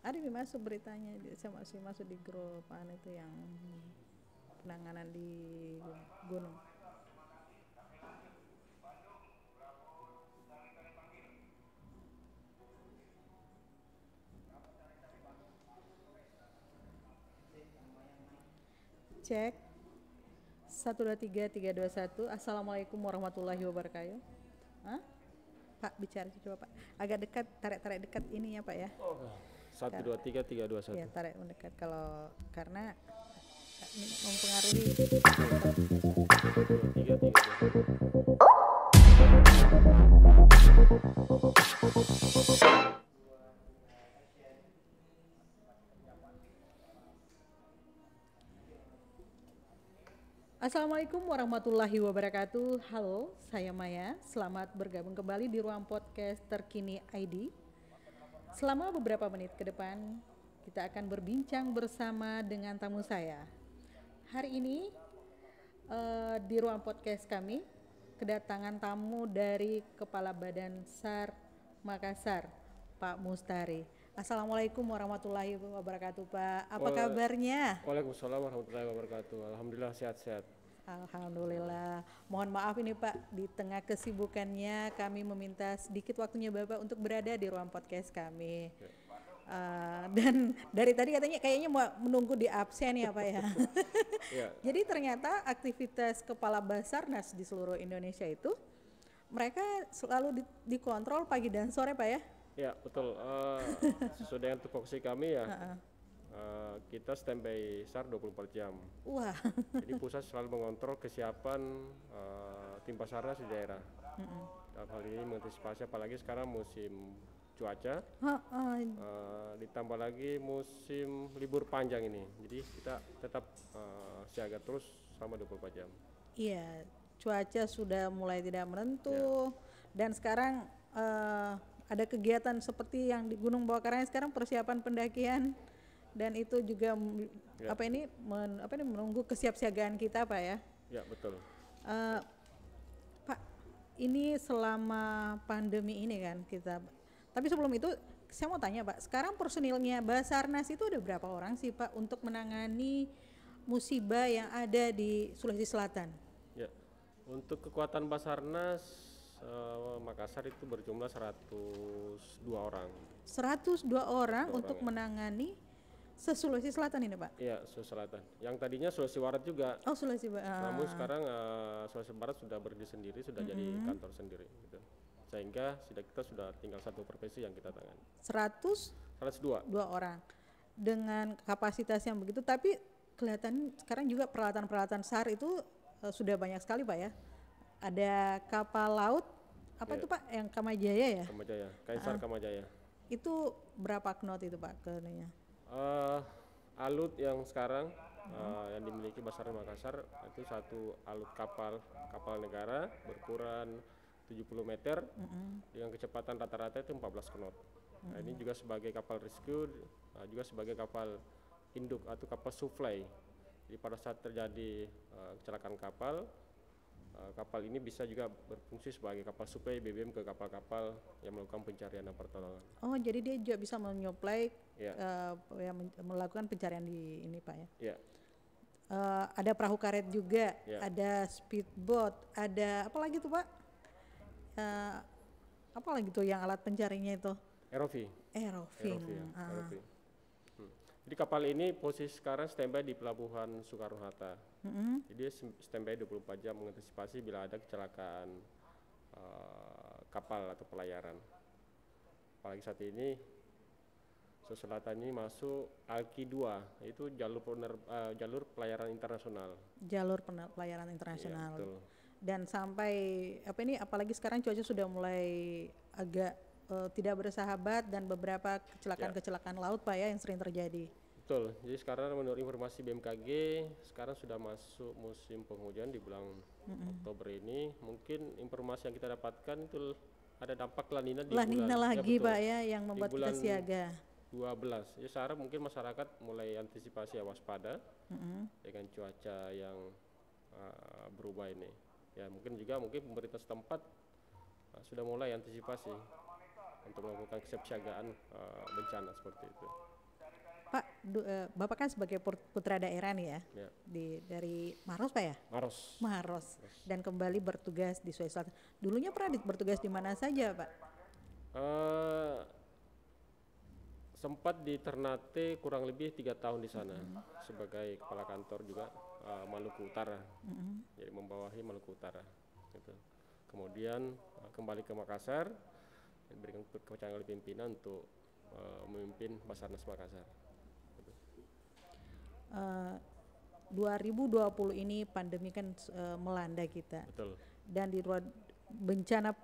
Ada yang masuk beritanya, saya masih masuk di grup itu yang penanganan di gunung. Cek 1 2 3 3 2 1. Assalamualaikum warahmatullahi wabarakatuh. Hah? Pak bicara coba Pak. Agak dekat, tarik dekat ininya Pak ya. Oh, 1 2 3 3 2 1. Ya tarik mendekat kalau karena mempengaruhi. 1 2 3 3 2 1. Assalamualaikum warahmatullahi wabarakatuh. Halo, saya Maya. Selamat bergabung kembali di ruang podcast terkini ID. Selama beberapa menit ke depan, kita akan berbincang bersama dengan tamu saya. Hari ini di ruang podcast kami kedatangan tamu dari Kepala Badan SAR Makassar, Pak Mustari. Assalamualaikum warahmatullahi wabarakatuh Pak. Apa kabarnya? Waalaikumsalam warahmatullahi wabarakatuh. Alhamdulillah sehat-sehat. Alhamdulillah. Mohon maaf ini Pak, di tengah kesibukannya kami meminta sedikit waktunya Bapak untuk berada di ruang podcast kami. Dan dari tadi katanya kayaknya mau menunggu di absen ya Pak ya. Ya. Jadi ternyata aktivitas Kepala Basarnas di seluruh Indonesia itu mereka selalu dikontrol pagi dan sore Pak ya. Ya betul. Sesuai dengan tupoksi kami ya. Kita standby SAR 24 jam. Wah. Jadi pusat selalu mengontrol kesiapan tim Basarnas di daerah. Dalam hal ini mengantisipasi apalagi sekarang musim cuaca, ditambah lagi musim libur panjang ini. Jadi kita tetap siaga terus selama 24 jam. Iya, cuaca sudah mulai tidak menentu dan sekarang ada kegiatan seperti yang di Gunung Bawah Karang sekarang persiapan pendakian. Dan itu juga menunggu kesiapsiagaan kita Pak ya. Ya betul. Pak, ini selama pandemi ini kan kita. Tapi sebelum itu saya mau tanya Pak, sekarang personilnya Basarnas itu ada berapa orang sih Pak untuk menangani musibah yang ada di Sulawesi Selatan? Ya, untuk kekuatan Basarnas Makassar itu berjumlah 102 orang. 102 orang untuk menangani se-Sulawesi Selatan ini Pak? Iya, Sulawesi Selatan. Yang tadinya Sulawesi Barat juga. Oh Sulawesi Barat. Namun sekarang Sulawesi Barat sudah berdiri sendiri, sudah jadi kantor sendiri. Gitu. Sehingga kita sudah tinggal satu provinsi yang kita tangani. 102 orang dengan kapasitas yang begitu, tapi kelihatan sekarang juga peralatan-peralatan SAR itu sudah banyak sekali Pak ya. Ada kapal laut, apa itu Pak yang Kamajaya ya? Kamajaya, Kaisar Kamajaya. Itu berapa knot itu Pak kerennya? Alut yang sekarang yang dimiliki Basarnas Makassar itu satu alut kapal negara berukuran 70 meter dengan kecepatan rata-rata itu 14 knot. Nah, ini juga sebagai kapal rescue, juga sebagai kapal induk atau kapal supply. Jadi pada saat terjadi kecelakaan kapal ini bisa juga berfungsi sebagai kapal supply BBM ke kapal-kapal yang melakukan pencarian dan pertolongan. Oh, jadi dia juga bisa menyuplai melakukan pencarian di ini Pak ya? Ada perahu karet juga, ada speedboat, ada apa lagi tuh Pak? Apa lagi tuh yang alat pencarinya itu? ROV. Jadi kapal ini posisi sekarang standby di Pelabuhan Soekarno-Hatta. Jadi dia standby 24 jam mengantisipasi bila ada kecelakaan kapal atau pelayaran. Apalagi saat ini Sulawesi Selatan ini masuk ALKI 2, yaitu jalur pelayaran internasional. Jalur pelayaran internasional. Ya, betul. Dan sampai apalagi sekarang cuaca sudah mulai agak tidak bersahabat dan beberapa kecelakaan laut Pak ya yang sering terjadi. Betul. Jadi sekarang menurut informasi BMKG sekarang sudah masuk musim penghujan di bulan Oktober ini. Mungkin informasi yang kita dapatkan itu ada dampak La Nina di bulan lagi Pak ya yang membuat kita siaga. 12. Ya sekarang mungkin masyarakat mulai antisipasi waspada dengan cuaca yang berubah ini. Ya mungkin pemerintah setempat sudah mulai antisipasi. untuk melakukan kesiapsiagaan bencana seperti itu. Pak, Bapak kan sebagai putra daerah nih ya, Ya. dari Maros Pak ya? Maros. Maros. Dan kembali bertugas di Sulawesi Selatan. Dulunya pernah bertugas di mana saja Pak? Sempat di Ternate kurang lebih 3 tahun di sana sebagai kepala kantor juga Maluku Utara, jadi membawahi Maluku Utara gitu. Kemudian kembali ke Makassar, diberikan kepercayaan oleh pimpinan untuk memimpin Basarnas Makassar. 2020 ini pandemi kan melanda kita. Betul. Dan di luar bencana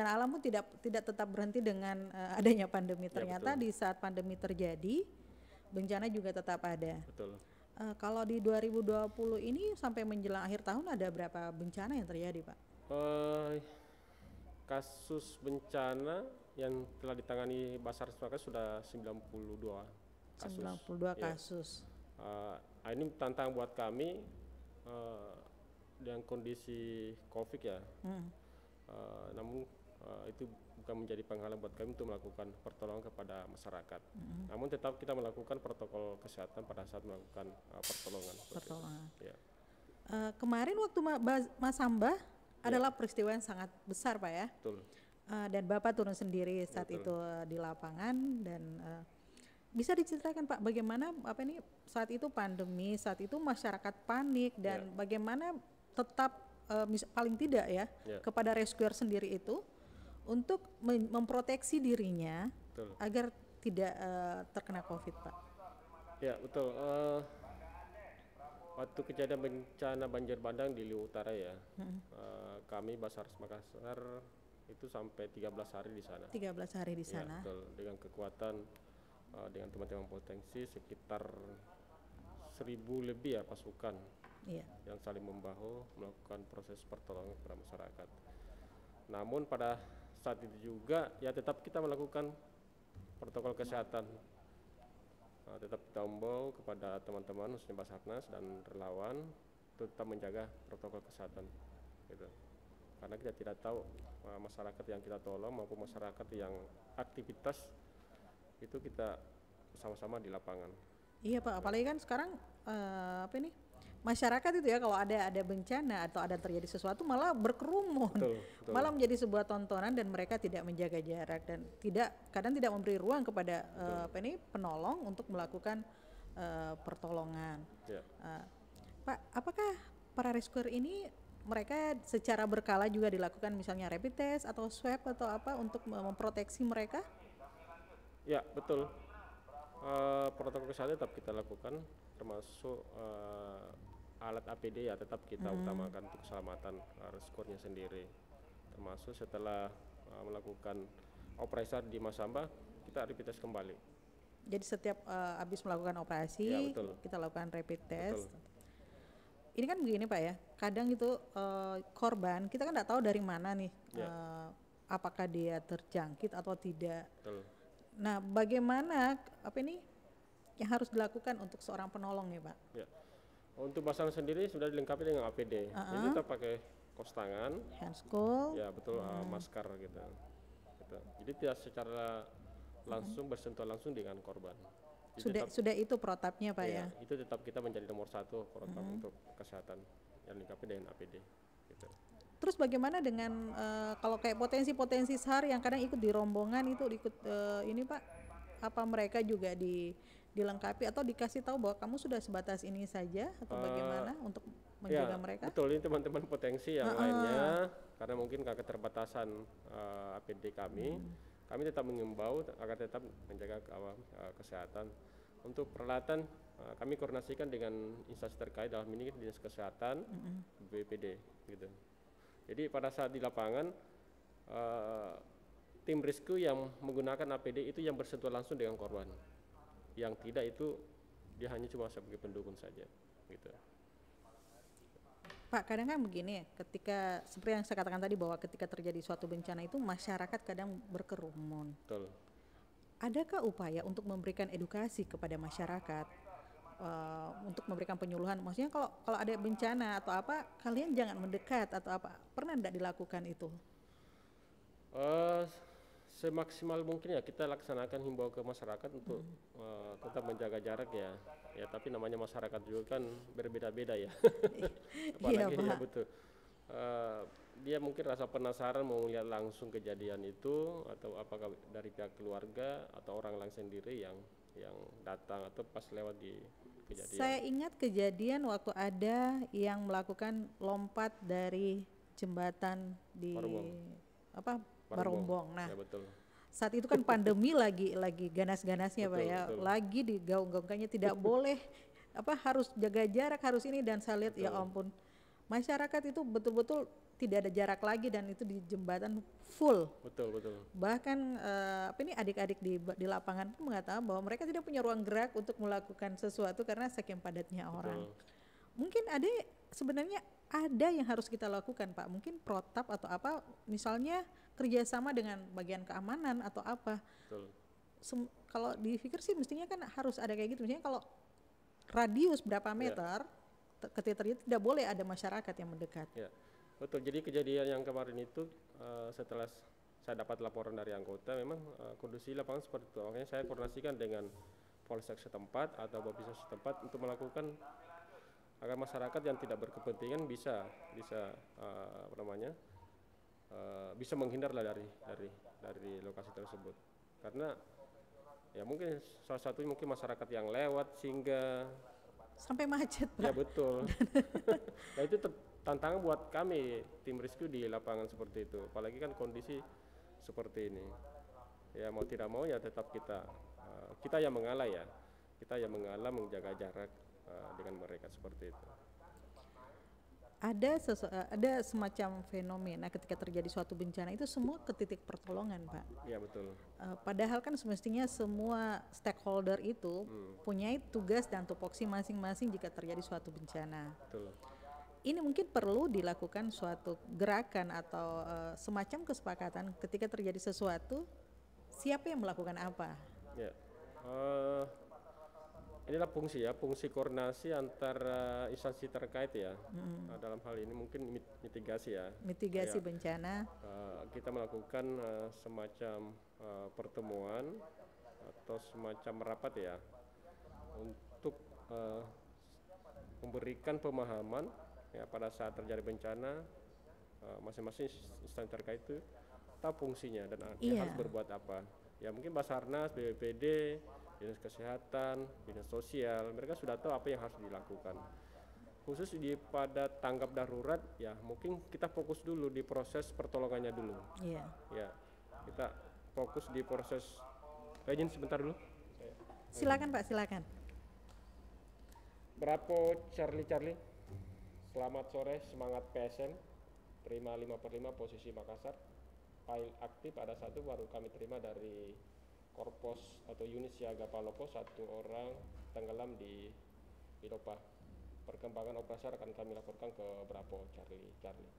alam pun tidak tetap berhenti dengan adanya pandemi. Ternyata di saat pandemi terjadi, bencana juga tetap ada. Betul. Kalau di 2020 ini sampai menjelang akhir tahun ada berapa bencana yang terjadi, Pak? Kasus bencana yang telah ditangani Basarnas Makassar sudah 92 kasus. 92 kasus. Ini tantangan buat kami dengan kondisi COVID ya. Namun itu bukan menjadi penghalang buat kami untuk melakukan pertolongan kepada masyarakat. Namun tetap kita melakukan protokol kesehatan pada saat melakukan pertolongan. Ya. Kemarin waktu Mas Sambah adalah peristiwa yang sangat besar Pak ya. Betul. Dan Bapak turun sendiri saat itu di lapangan dan bisa diceritakan Pak bagaimana saat itu pandemi, saat itu masyarakat panik dan bagaimana tetap paling tidak ya kepada rescuer sendiri itu untuk memproteksi dirinya agar tidak terkena COVID Pak. Ya betul. Waktu kejadian bencana banjir bandang di Luwu Utara ya, kami Basarnas Makassar itu sampai 13 hari di sana. 13 hari di sana. Ya, betul. Dengan kekuatan dengan teman-teman potensi sekitar 1.000 lebih ya pasukan yang saling membahu melakukan proses pertolongan kepada masyarakat. Namun pada saat itu juga ya tetap kita melakukan protokol kesehatan. Tetap kita himbau kepada teman-teman khususnya Basarnas dan relawan tetap menjaga protokol kesehatan gitu. Karena kita tidak tahu masyarakat yang kita tolong maupun masyarakat yang aktivitas itu kita bersama-sama di lapangan. Iya Pak, apalagi kan sekarang masyarakat itu ya kalau ada bencana atau ada terjadi sesuatu malah berkerumun, betul. Malah menjadi sebuah tontonan dan mereka tidak menjaga jarak dan kadang tidak memberi ruang kepada penolong untuk melakukan pertolongan. Ya. Pak, apakah para rescuer ini mereka secara berkala juga dilakukan misalnya rapid test atau swab atau apa untuk memproteksi mereka? Ya betul. Protokol kesehatan tetap kita lakukan termasuk alat APD ya tetap kita utamakan untuk keselamatan rescuernya sendiri, termasuk setelah melakukan operasi di Masamba kita rapid test kembali. Jadi setiap habis melakukan operasi ya, kita lakukan rapid test. Betul. Ini kan begini Pak ya, kadang itu korban kita kan tidak tahu dari mana nih apakah dia terjangkit atau tidak. Betul. Nah, bagaimana yang harus dilakukan untuk seorang penolong nih Pak? Ya. Untuk Basarnas sendiri sudah dilengkapi dengan APD. Jadi kita pakai kaos tangan, handscool, ya betul, masker gitu. Jadi tidak secara langsung bersentuhan langsung dengan korban. Sudah itu protapnya Pak ya? Itu tetap kita menjadi nomor 1 protap untuk kesehatan yang dilengkapi dengan APD. Gitu. Terus bagaimana dengan kalau kayak potensi SAR yang kadang ikut di rombongan itu ini Pak, apa mereka juga dilengkapi atau dikasih tahu bahwa kamu sudah sebatas ini saja atau bagaimana untuk menjaga mereka? Betul, ini teman-teman potensi yang lainnya karena mungkin keterbatasan APD kami tetap mengimbau agar tetap menjaga kesehatan. Untuk peralatan kami koordinasikan dengan instansi terkait dalam ini Dinas Kesehatan, BPD gitu. Jadi pada saat di lapangan tim rescue yang menggunakan APD itu yang bersentuhan langsung dengan korban. Yang tidak itu dia hanya cuma sebagai pendukung saja gitu. Pak, kadang kan begini, ketika seperti yang saya katakan tadi bahwa ketika terjadi suatu bencana itu masyarakat kadang berkerumun. Betul. Adakah upaya untuk memberikan edukasi kepada masyarakat untuk memberikan penyuluhan? Maksudnya kalau ada bencana atau apa, kalian jangan mendekat atau apa? Pernah tidak dilakukan itu? semaksimal mungkin ya kita laksanakan himbau ke masyarakat untuk tetap menjaga jarak ya. Ya tapi namanya masyarakat juga kan berbeda-beda ya. Iya Apalagi ya Pak. betul. Eh, Dia mungkin rasa penasaran mau lihat langsung kejadian itu atau apakah dari pihak keluarga atau orang lain sendiri yang datang atau pas lewat di kejadian. Saya ingat kejadian waktu ada yang melakukan lompat dari jembatan di Barumbong. apa Barombong. Nah, Ya betul. saat itu kan pandemi lagi ganas-ganasnya Pak Betul, ya, betul. lagi digaung-gaungkannya tidak boleh harus jaga jarak harus ini, dan saya lihat ya Betul. ampun, masyarakat itu betul-betul tidak ada jarak lagi dan itu di jembatan full. Betul, betul. Bahkan ini adik-adik di lapangan pun mengatakan bahwa mereka tidak punya ruang gerak untuk melakukan sesuatu karena saking padatnya orang. Betul. Mungkin sebenarnya ada yang harus kita lakukan Pak, mungkin protap atau apa, misalnya kerjasama dengan bagian keamanan atau apa. Betul. Kalau dipikir sih mestinya kan harus ada kayak gitu, misalnya kalau radius berapa meter ketika terjadi tidak boleh ada masyarakat yang mendekat. Ya, betul. Jadi kejadian yang kemarin itu setelah saya dapat laporan dari anggota, memang kondisi lapangan seperti itu. Makanya saya koordinasikan dengan polsek setempat atau babinsa setempat untuk melakukan agar masyarakat yang tidak berkepentingan bisa bisa menghindar lah dari lokasi tersebut. Karena ya mungkin salah satunya mungkin masyarakat yang lewat sehingga Sampai macet Pak. ya betul. Nah itu tantangan buat kami tim rescue di lapangan seperti itu. Apalagi kan kondisi seperti ini. Ya mau tidak mau ya tetap kita yang mengalah ya. Kita yang mengalah menjaga jarak dengan mereka seperti itu. Ada semacam fenomena ketika terjadi suatu bencana itu semua ke titik pertolongan Pak. Iya betul. Padahal kan semestinya semua stakeholder itu punya tugas dan tupoksi masing-masing jika terjadi suatu bencana. Betul. Ini mungkin perlu dilakukan suatu gerakan atau semacam kesepakatan ketika terjadi sesuatu, siapa yang melakukan apa. Ya. Inilah fungsi koordinasi antara instansi terkait ya. Dalam hal ini mungkin mitigasi ya. Mitigasi Ya. bencana. Kita melakukan semacam pertemuan atau semacam rapat ya untuk memberikan pemahaman ya pada saat terjadi bencana, masing-masing instansi terkait itu tahu fungsinya dan dia harus berbuat apa. Ya mungkin Basarnas, BPBD, Dinas Kesehatan, Dinas Sosial, mereka sudah tahu apa yang harus dilakukan. Khusus pada tanggap darurat, ya mungkin kita fokus dulu di proses pertolongannya dulu. Iya. Ya, kita fokus di proses. Izin sebentar dulu. Silakan Pak, silakan. Bravo Charlie. Selamat sore, semangat PSM. Terima 5/5 posisi Makassar. File aktif ada satu baru kami terima dari Korpos atau unit siaga Palopo, 1 orang tenggelam di Iropa. Perkembangan operasi akan kami laporkan ke Bravo Charlie.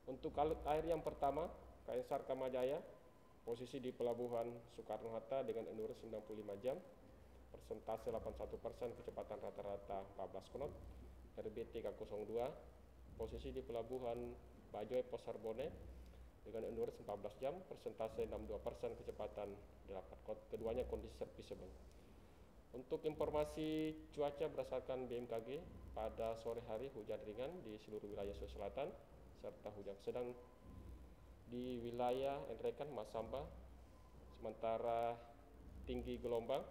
Untuk alut air yang pertama, KN SAR Kamajaya, posisi di Pelabuhan Soekarno-Hatta dengan endurance 95 jam, persentase 81%, kecepatan rata-rata 14 knot, RB 302, posisi di Pelabuhan Bajoy Posarbone dengan endurance 14 jam, persentase 62%, kecepatan 8 knot, keduanya kondisi serviceable. Untuk informasi cuaca berdasarkan BMKG, pada sore hari hujan ringan di seluruh wilayah Sulawesi Selatan serta hujan sedang di wilayah Enrekan, Masamba, sementara tinggi gelombang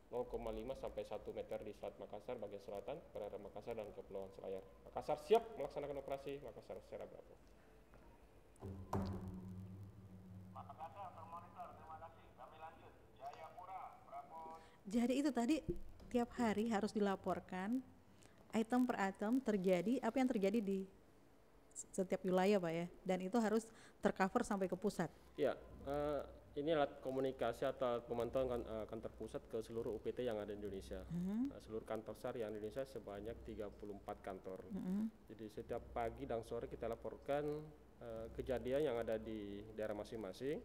0,5 sampai 1 meter di Selat Makassar bagian selatan, perairan Makassar dan Kepulauan Selayar. Makassar siap melaksanakan operasi Makassar secara Bravo. Jadi itu tadi tiap hari harus dilaporkan item per item terjadi apa yang terjadi di setiap wilayah Pak ya, dan itu harus tercover sampai ke pusat. Ya, ini alat komunikasi atau pemantauan kantor pusat ke seluruh UPT yang ada di Indonesia. Seluruh kantor SAR yang di Indonesia sebanyak 34 kantor. Jadi setiap pagi dan sore kita laporkan kejadian yang ada di daerah masing-masing,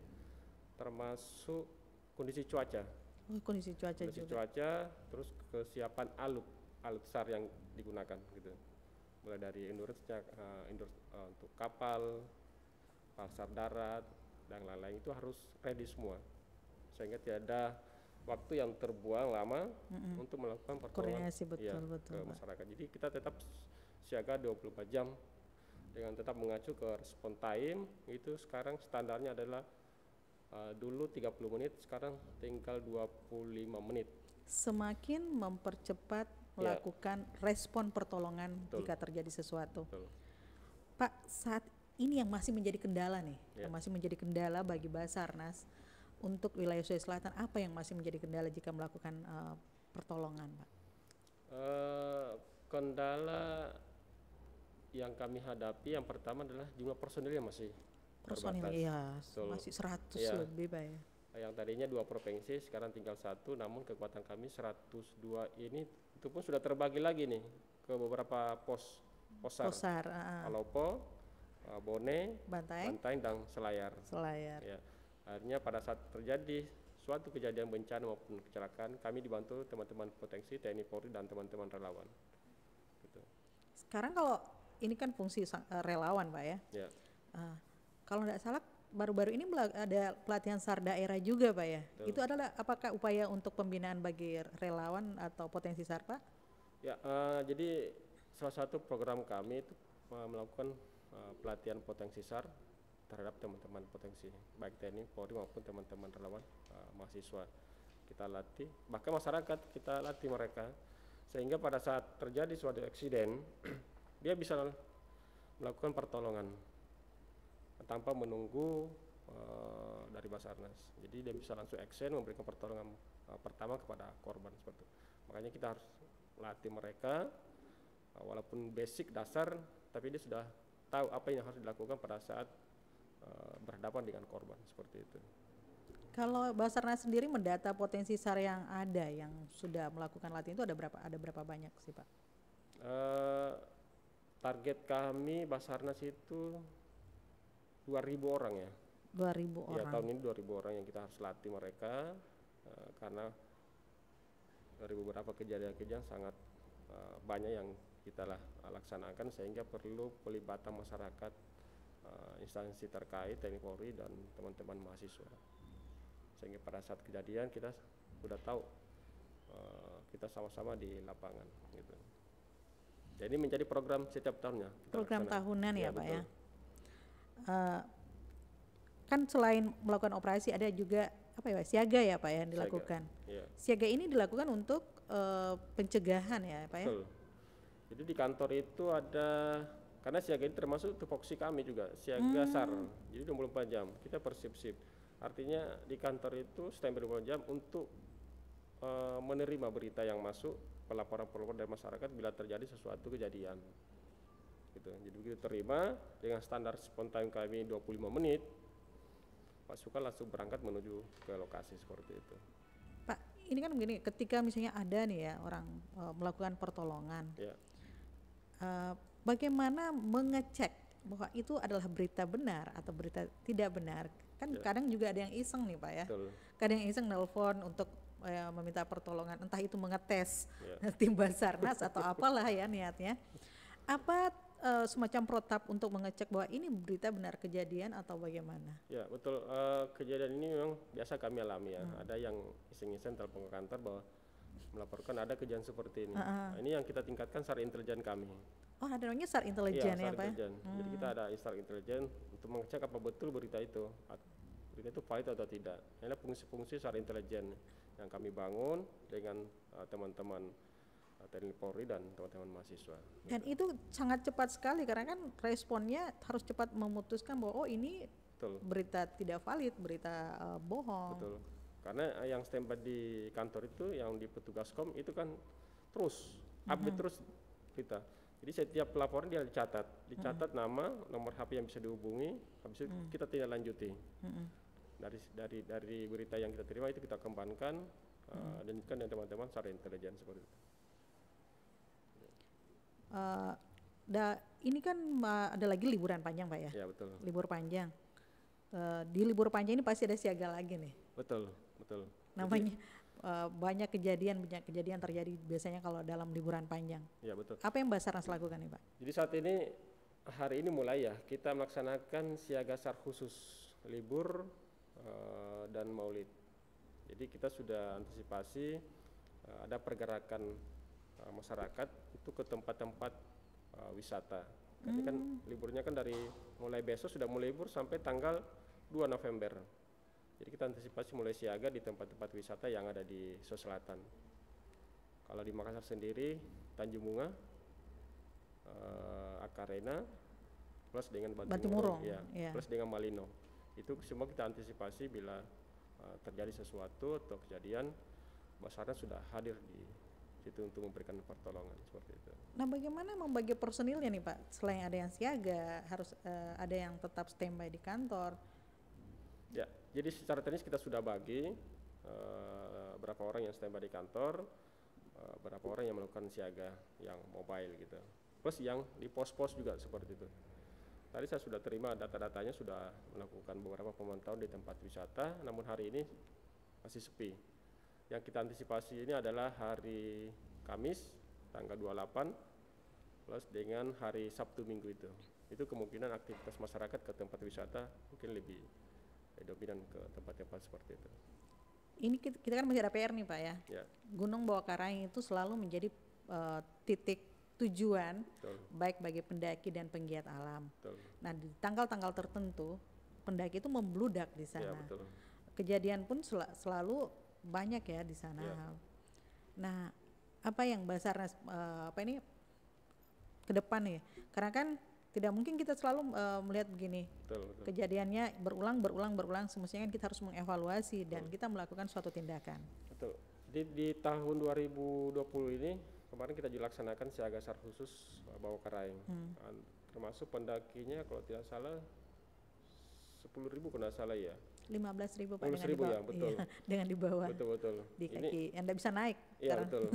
termasuk kondisi cuaca. Kondisi cuaca juga. Terus kesiapan alut SAR yang digunakan gitu. Mulai dari endurance untuk kapal, SAR darat, dan lain-lain itu harus ready semua, sehingga tidak ada waktu yang terbuang lama untuk melakukan pertolongan Koordinasi betul, ke masyarakat. Jadi kita tetap siaga 24 jam dengan tetap mengacu ke respon time. Itu sekarang standarnya adalah dulu 30 menit, sekarang tinggal 25 menit. Semakin mempercepat melakukan respon pertolongan jika terjadi sesuatu. Betul. Pak, saat ini yang masih menjadi kendala nih, yang masih menjadi kendala bagi Basarnas untuk wilayah Sulawesi Selatan, apa yang masih menjadi kendala jika melakukan pertolongan, Pak? Kendala yang kami hadapi yang pertama adalah jumlah personil yang masih Personil, iya, masih 100 lebih, Pak ya. Yang tadinya 2 provinsi, sekarang tinggal 1, namun kekuatan kami 102 ini itu pun sudah terbagi lagi nih ke beberapa posar. Palopo, Bone, Bantaeng, dan Selayar. Ya. Akhirnya pada saat terjadi suatu kejadian bencana maupun kecelakaan, kami dibantu teman-teman potensi TNI Polri dan teman-teman relawan. Gitu. Sekarang kalau ini kan fungsi relawan, Pak ya. Kalau tidak salah baru-baru ini ada pelatihan SAR daerah juga, Pak ya. Betul. Itu adalah apakah upaya untuk pembinaan bagi relawan atau potensi SAR, Pak? Ya, jadi salah satu program kami itu melakukan pelatihan potensi SAR terhadap teman-teman potensi, baik TNI, Polri maupun teman-teman relawan mahasiswa. Kita latih, bahkan masyarakat kita latih mereka, sehingga pada saat terjadi suatu eksiden, dia bisa melakukan pertolongan tanpa menunggu dari Basarnas. Jadi dia bisa langsung action, memberikan pertolongan pertama kepada korban seperti itu. Makanya kita harus latih mereka, walaupun basic dasar, tapi dia sudah tahu apa yang harus dilakukan pada saat berhadapan dengan korban seperti itu. Kalau Basarnas sendiri mendata potensi SAR yang ada, yang sudah melakukan latihan itu ada berapa banyak sih, Pak? Target kami Basarnas itu 2.000 orang ya. 2.000 orang. Ya, tahun ini 2.000 orang yang kita harus latih mereka, karena dari beberapa kejadian-kejadian sangat banyak yang kita laksanakan, sehingga perlu pelibatan masyarakat, instansi terkait, TNI Polri dan teman-teman mahasiswa. Sehingga pada saat kejadian kita sudah tahu, kita sama-sama di lapangan gitu. Jadi menjadi program setiap tahunnya. Program tahunan ya, Pak ya. Kan selain melakukan operasi ada juga apa ya, siaga ya, Pak ya, yang dilakukan. Siaga ini dilakukan untuk pencegahan ya, Pak ya. Betul. Jadi di kantor itu ada, karena siaga ini termasuk tupoksi kami juga, siaga SAR. Jadi 24 jam kita per sip-sip. Artinya di kantor itu standby 24 jam untuk menerima berita yang masuk, pelaporan-pelaporan dari masyarakat bila terjadi sesuatu kejadian. Gitu. Jadi begitu terima dengan standar respon time kami 25 menit, pasukan langsung berangkat menuju ke lokasi seperti itu. Pak, ini kan begini, ketika misalnya ada nih ya orang melakukan pertolongan, bagaimana mengecek bahwa itu adalah berita benar atau berita tidak benar? Kan kadang juga ada yang iseng nih, Pak ya. Betul. Kadang yang iseng nelpon untuk meminta pertolongan, entah itu mengetes tim Basarnas atau apalah ya niatnya. Apa semacam protap untuk mengecek bahwa ini berita benar kejadian atau bagaimana? Ya betul, kejadian ini memang biasa kami alami ya. Ada yang iseng-iseng telepon ke kantor bahwa melaporkan ada kejadian seperti ini. Nah, ini yang kita tingkatkan SAR intelijen kami. Oh, ada namanya SAR intelijen ya, Pak? Jadi kita ada SAR intelijen untuk mengecek apa betul berita itu valid atau tidak. Ini fungsi-fungsi SAR intelijen yang kami bangun dengan teman-teman TNI Polri dan teman-teman mahasiswa. Dan itu sangat cepat sekali karena kan responnya harus cepat memutuskan bahwa ini berita tidak valid, berita bohong. Betul. Karena yang standby di kantor itu, yang di petugas kom itu kan terus update terus berita. Jadi setiap pelaporan dia dicatat nama, nomor HP yang bisa dihubungi, habis itu kita tindak lanjuti. Dari berita yang kita terima itu kita kembangkan dan kan teman-teman SAR intelijen seperti itu. Ini kan ada lagi liburan panjang, Pak ya? Ya betul. Libur panjang. Di libur panjang ini pasti ada siaga lagi nih. Betul. Namanya banyak kejadian terjadi biasanya kalau dalam liburan panjang. Ya betul. Apa yang Basarnas lakukan nih, Pak? Jadi saat ini hari ini mulai ya kita melaksanakan siaga SAR khusus libur dan Maulid. Jadi kita sudah antisipasi ada pergerakan masyarakat itu ke tempat-tempat wisata. Ini kan liburnya kan dari mulai besok sudah mulai libur sampai tanggal 2 November. Jadi kita antisipasi mulai siaga di tempat-tempat wisata yang ada di Sulawesi Selatan. Kalau di Makassar sendiri, Tanjung Bunga, Akarena, plus dengan Bantimurung, ya, ya. plus dengan Malino. Itu semua kita antisipasi bila terjadi sesuatu atau kejadian, Basarnas sudah hadir di situ untuk memberikan pertolongan seperti itu. Nah, bagaimana membagi personilnya nih Pak? Selain ada yang siaga, harus ada yang tetap standby di kantor. Ya, jadi secara teknis kita sudah bagi berapa orang yang standby di kantor, berapa orang yang melakukan siaga yang mobile gitu. Plus yang di pos-pos juga seperti itu. Tadi saya sudah terima data-datanya, sudah melakukan beberapa pemantauan di tempat wisata, namun hari ini masih sepi. Yang kita antisipasi ini adalah hari Kamis tanggal 28 plus dengan hari Sabtu Minggu itu. Itu kemungkinan aktivitas masyarakat ke tempat wisata mungkin lebih dominan ke tempat-tempat seperti itu. Ini kita kan masih ada PR nih Pak ya. Ya. Gunung Bawah Karaing itu selalu menjadi titik tujuan Betul. baik bagi pendaki dan penggiat alam. Betul. Nah, di tanggal-tanggal tertentu pendaki itu membludak di sana. Ya, betul. Kejadian pun selalu banyak ya di sana. Ya. Nah, apa yang Basarnas ke depan nih? Karena kan tidak mungkin kita selalu melihat begini. Betul, betul. Kejadiannya berulang, semestinya kan kita harus mengevaluasi dan kita melakukan suatu tindakan. Betul. Di tahun 2020 ini kemarin kita dilaksanakan siaga SAR khusus Bawah Karaing. Termasuk pendakinya kalau tidak salah 10.000 kalau tidak salah ya. 15.000 Pak 15.000 ya, betul. Iya, dengan di bawah. Betul. Di kaki, Anda bisa naik. Iya, betul.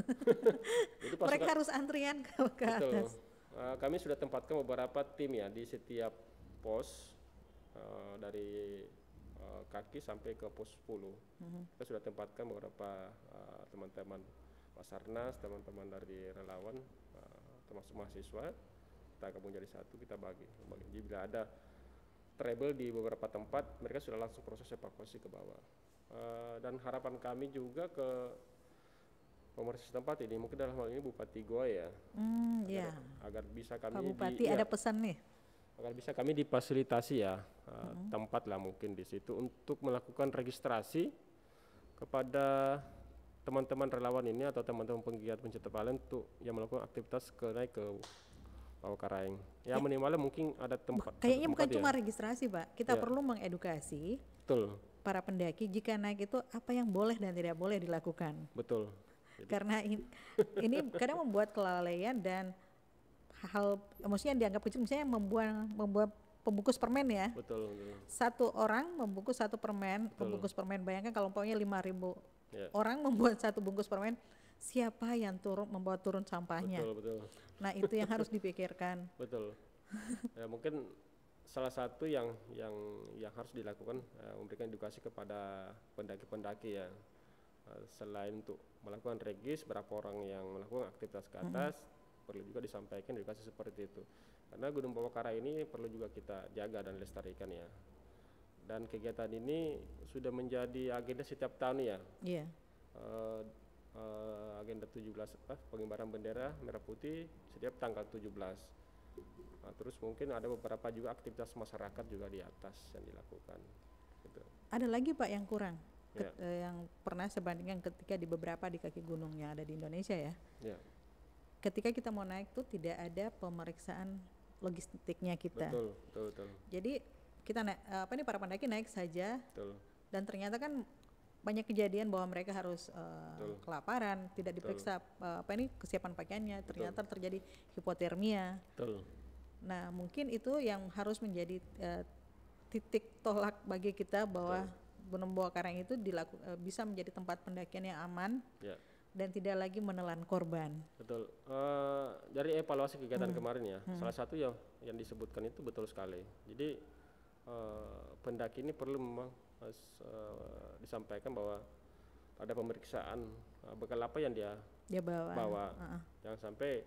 Jadi Mereka harus antrian ke atas. Kami sudah tempatkan beberapa tim ya di setiap pos dari kaki sampai ke pos 10. Kita sudah tempatkan beberapa teman-teman Basarnas, teman-teman dari relawan, termasuk mahasiswa. Kita gabung jadi satu, kita bagi. Jadi bila ada trouble di beberapa tempat, mereka sudah langsung proses evakuasi ke bawah. Dan harapan kami juga ke pemerintah setempat ini, mungkin dalam hal ini Bupati Goa ya, agar bisa kami Pak Bupati ada pesan nih, agar bisa kami difasilitasi ya tempat lah mungkin di situ untuk melakukan registrasi kepada teman-teman relawan ini atau teman-teman penggiat pencipta alam untuk yang melakukan aktivitas naik ke Bawah Karaing. Ya minimalnya mungkin ada tempat. Kayaknya bukan tempat cuma registrasi Pak, kita perlu mengedukasi para pendaki jika naik itu apa yang boleh dan tidak boleh dilakukan. Betul. Karena ini kadang membuat kelalaian dan hal maksudnya dianggap kecil, misalnya membuat pembungkus permen ya. Betul. Satu orang membungkus satu permen, pembungkus permen, bayangkan kalau umpamanya 5.000 orang membuat satu bungkus permen, siapa yang membawa turun sampahnya? Betul. Nah itu yang harus dipikirkan. Betul. Ya, mungkin salah satu yang harus dilakukan memberikan edukasi kepada pendaki-pendaki ya. Selain untuk melakukan regis berapa orang yang melakukan aktivitas ke atas, perlu juga disampaikan edukasi seperti itu. Karena Gunung Bawah Karaing ini perlu juga kita jaga dan lestarikan ya. Dan kegiatan ini sudah menjadi agenda setiap tahun ya. Iya. Agenda 17 pengibaran bendera merah putih setiap tanggal 17. Nah, terus mungkin ada beberapa juga aktivitas masyarakat juga di atas yang dilakukan. Gitu. Ada lagi Pak yang kurang? Yang pernah saya bandingkan ketika di beberapa di kaki gunung yang ada di Indonesia ya. Ketika kita mau naik tuh tidak ada pemeriksaan logistiknya kita. Betul. Jadi kita para pendaki naik saja. Betul. Dan ternyata kan banyak kejadian bahwa mereka harus kelaparan, tidak diperiksa kesiapan pakaiannya, ternyata terjadi hipotermia. Betul. Nah mungkin itu yang harus menjadi titik tolak bagi kita bahwa Gunung Bawah Karaing itu bisa menjadi tempat pendakian yang aman dan tidak lagi menelan korban. Betul. Dari evaluasi kegiatan kemarin ya, salah satu yang disebutkan itu betul sekali. Jadi pendaki ini perlu memang disampaikan bahwa ada pemeriksaan bekal apa yang dia bawa. Jangan sampai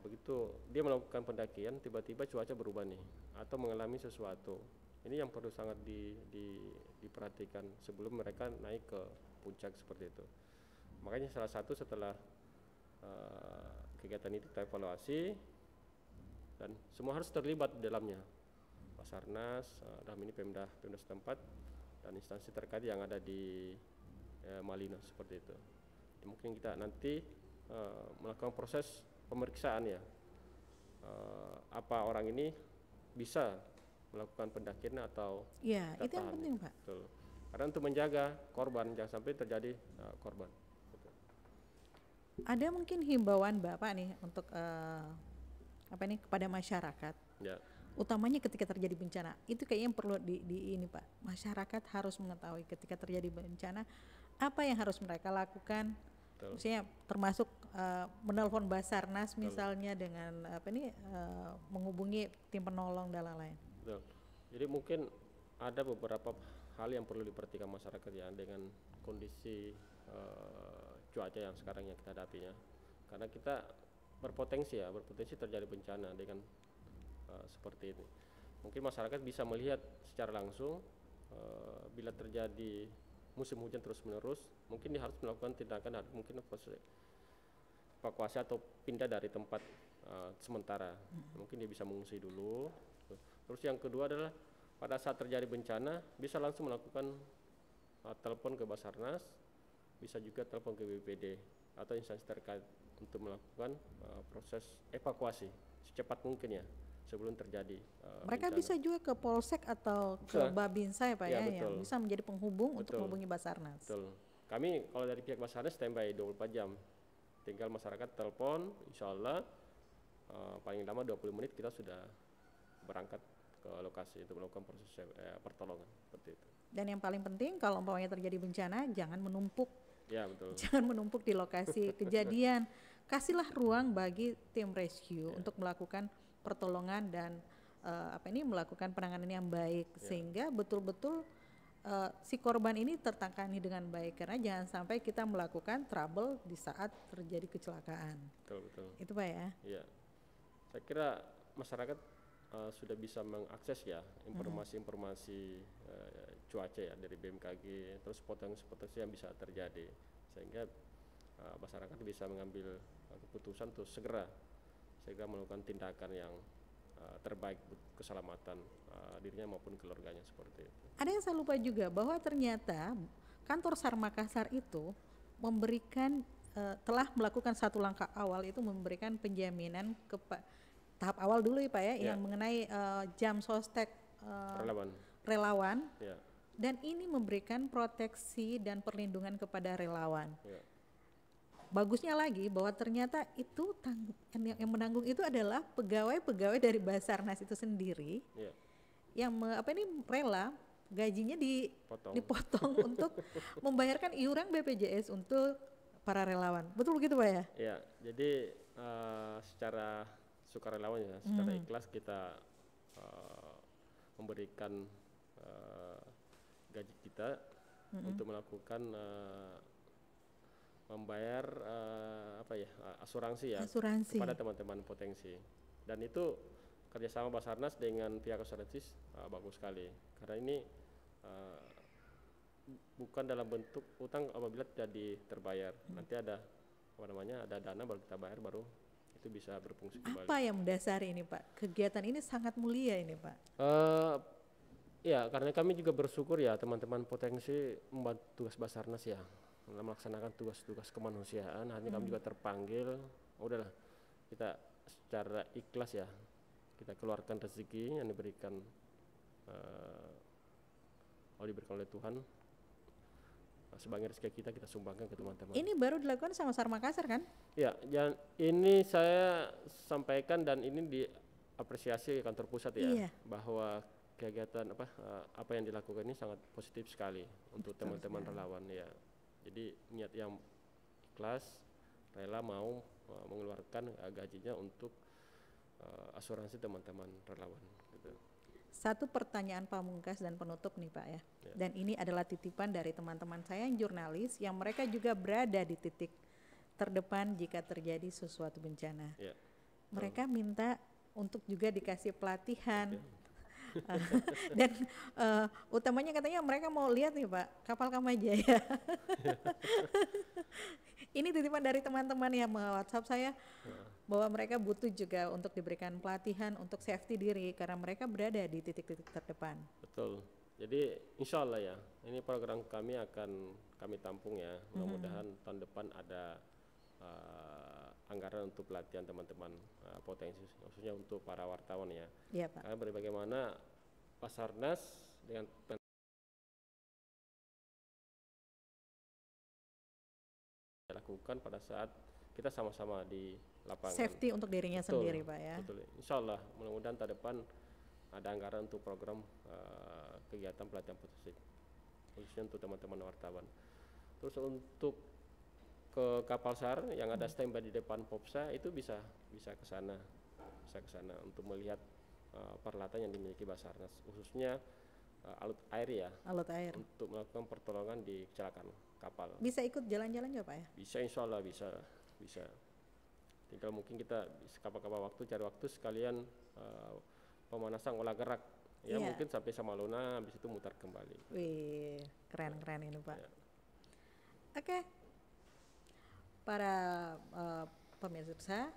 begitu dia melakukan pendakian tiba-tiba cuaca berubah nih atau mengalami sesuatu. Ini yang perlu sangat diperhatikan sebelum mereka naik ke puncak seperti itu. Makanya salah satu setelah kegiatan itu kita evaluasi dan semua harus terlibat di dalamnya. Basarnas, dalam ini Pemda setempat dan instansi terkait yang ada di Malino seperti itu. Jadi mungkin kita nanti melakukan proses pemeriksaan ya, apa orang ini bisa melakukan pendakian atau Ya, kita itu yang tahan. penting Pak. Betul. Karena untuk menjaga korban jangan sampai terjadi korban. Betul. Ada mungkin himbauan Bapak nih untuk kepada masyarakat. Ya. Utamanya ketika terjadi bencana, itu kayaknya yang perlu ini Pak. Masyarakat harus mengetahui ketika terjadi bencana apa yang harus mereka lakukan. Betul. Misalnya termasuk menelpon Basarnas misalnya dengan menghubungi tim penolong dan lain-lain. Betul. Jadi mungkin ada beberapa hal yang perlu diperhatikan masyarakat ya dengan kondisi cuaca yang sekarang yang kita hadapinya. Karena kita berpotensi terjadi bencana dengan seperti ini. Mungkin masyarakat bisa melihat secara langsung bila terjadi musim hujan terus-menerus, mungkin dia harus melakukan tindakan, mungkin evakuasi atau pindah dari tempat sementara. Mungkin dia bisa mengungsi dulu. Terus yang kedua adalah pada saat terjadi bencana bisa langsung melakukan telepon ke Basarnas, bisa juga telepon ke BPBD atau instansi terkait untuk melakukan proses evakuasi secepat mungkin ya sebelum terjadi mereka bencana. bisa juga ke Polsek atau ke Babinsa ya Pak ya, yang bisa menjadi penghubung untuk menghubungi Basarnas. Betul. Kami kalau dari pihak Basarnas standby 24 jam. Tinggal masyarakat telepon, insya Allah paling lama 20 menit kita sudah berangkat ke lokasi untuk melakukan proses pertolongan seperti itu. Dan yang paling penting kalau umpamanya terjadi bencana jangan menumpuk. Ya, betul. Jangan menumpuk di lokasi kejadian. Kasihlah ruang bagi tim rescue untuk melakukan pertolongan dan melakukan penanganan yang baik sehingga betul-betul si korban ini tertangani dengan baik, karena jangan sampai kita melakukan trouble di saat terjadi kecelakaan. Betul. Itu Pak ya? Iya. Saya kira masyarakat sudah bisa mengakses ya informasi-informasi cuaca ya dari BMKG, terus potensi-potensi yang bisa terjadi sehingga masyarakat bisa mengambil keputusan untuk segera melakukan tindakan yang terbaik untuk keselamatan dirinya maupun keluarganya seperti itu. Ada yang saya lupa juga bahwa ternyata kantor SAR Makassar itu memberikan telah melakukan satu langkah awal, itu memberikan penjaminan ke tahap awal dulu ya Pak ya, yang mengenai jam sostek relawan. Dan ini memberikan proteksi dan perlindungan kepada relawan. Bagusnya lagi bahwa ternyata itu yang menanggung itu adalah pegawai-pegawai dari Basarnas itu sendiri, yang rela gajinya dipotong untuk membayarkan iuran BPJS untuk para relawan. Betul begitu Pak ya? Iya, jadi secara sukarelawan ya, secara ikhlas kita memberikan gaji kita untuk melakukan membayar asuransi kepada teman-teman potensi, dan itu kerjasama Basarnas dengan pihak asuransi bagus sekali karena ini bukan dalam bentuk utang apabila tidak terbayar, nanti ada ada dana baru kita bayar baru itu bisa berfungsi kembali. Apa yang mendasari ini Pak? Kegiatan ini sangat mulia ini Pak. Ya karena kami juga bersyukur ya teman-teman potensi membantu tugas Basarnas ya melaksanakan tugas-tugas kemanusiaan. Hanya kami juga terpanggil, udahlah kita secara ikhlas ya kita keluarkan rezeki yang diberikan oleh Tuhan, sebagai rezeki kita sumbangkan ke teman-teman. Ini baru dilakukan sama SAR Makassar kan? Ya, ini saya sampaikan dan ini diapresiasi kantor pusat ya, bahwa kegiatan apa yang dilakukan ini sangat positif sekali untuk teman-teman relawan ya. Jadi niat yang ikhlas, rela mau mengeluarkan gajinya untuk asuransi teman-teman relawan. Gitu. Satu pertanyaan pamungkas dan penutup nih Pak ya. Dan ini adalah titipan dari teman-teman saya yang jurnalis, yang mereka juga berada di titik terdepan jika terjadi sesuatu bencana. Mereka minta untuk juga dikasih pelatihan Dan utamanya katanya mereka mau lihat nih Pak, kapal Kamajaya. Ini titipan dari teman-teman yang WhatsApp saya bahwa mereka butuh juga untuk diberikan pelatihan untuk safety diri karena mereka berada di titik-titik terdepan. Betul. Jadi insya Allah ya, ini program kami akan kami tampung ya. Mudah-mudahan tahun depan ada anggaran untuk pelatihan teman-teman potensi, khususnya untuk para wartawan ya. Iya Pak. Karena bagaimana Basarnas dengan lakukan pada saat kita sama-sama di lapangan. Safety untuk dirinya Betul, sendiri Pak ya. betul. Insya Allah mudah-mudahan tahun depan ada anggaran untuk program kegiatan pelatihan potensi, khususnya untuk teman-teman wartawan. Terus untuk ke kapal SAR yang ada standby di depan Popsa itu bisa ke sana untuk melihat peralatan yang dimiliki Basarnas, khususnya alut air ya, Alut air. untuk melakukan pertolongan di kecelakaan kapal. Bisa ikut jalan-jalan juga Pak ya? Bisa, insya Allah bisa. Tinggal mungkin kita kapal-kapal waktu cari waktu sekalian pemanasan olah gerak. Ya Iya. mungkin sampai Samaluna, habis itu mutar kembali. Wih, keren ini Pak. Ya. Oke, para pemirsa,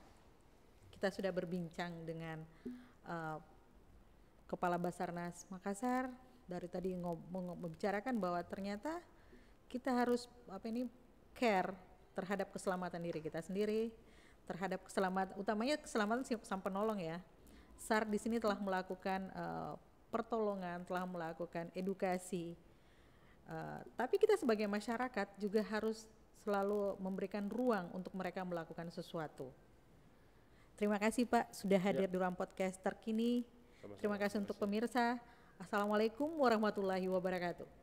kita sudah berbincang dengan Kepala Basarnas Makassar. Dari tadi membicarakan bahwa ternyata kita harus care terhadap keselamatan diri kita sendiri, terhadap utamanya keselamatan sang penolong ya. SAR di sini telah melakukan pertolongan, telah melakukan edukasi. Tapi kita sebagai masyarakat juga harus selalu memberikan ruang untuk mereka melakukan sesuatu. Terima kasih Pak sudah hadir di ruang podcast terkini. Sama-sama. Terima kasih untuk pemirsa. Assalamualaikum warahmatullahi wabarakatuh.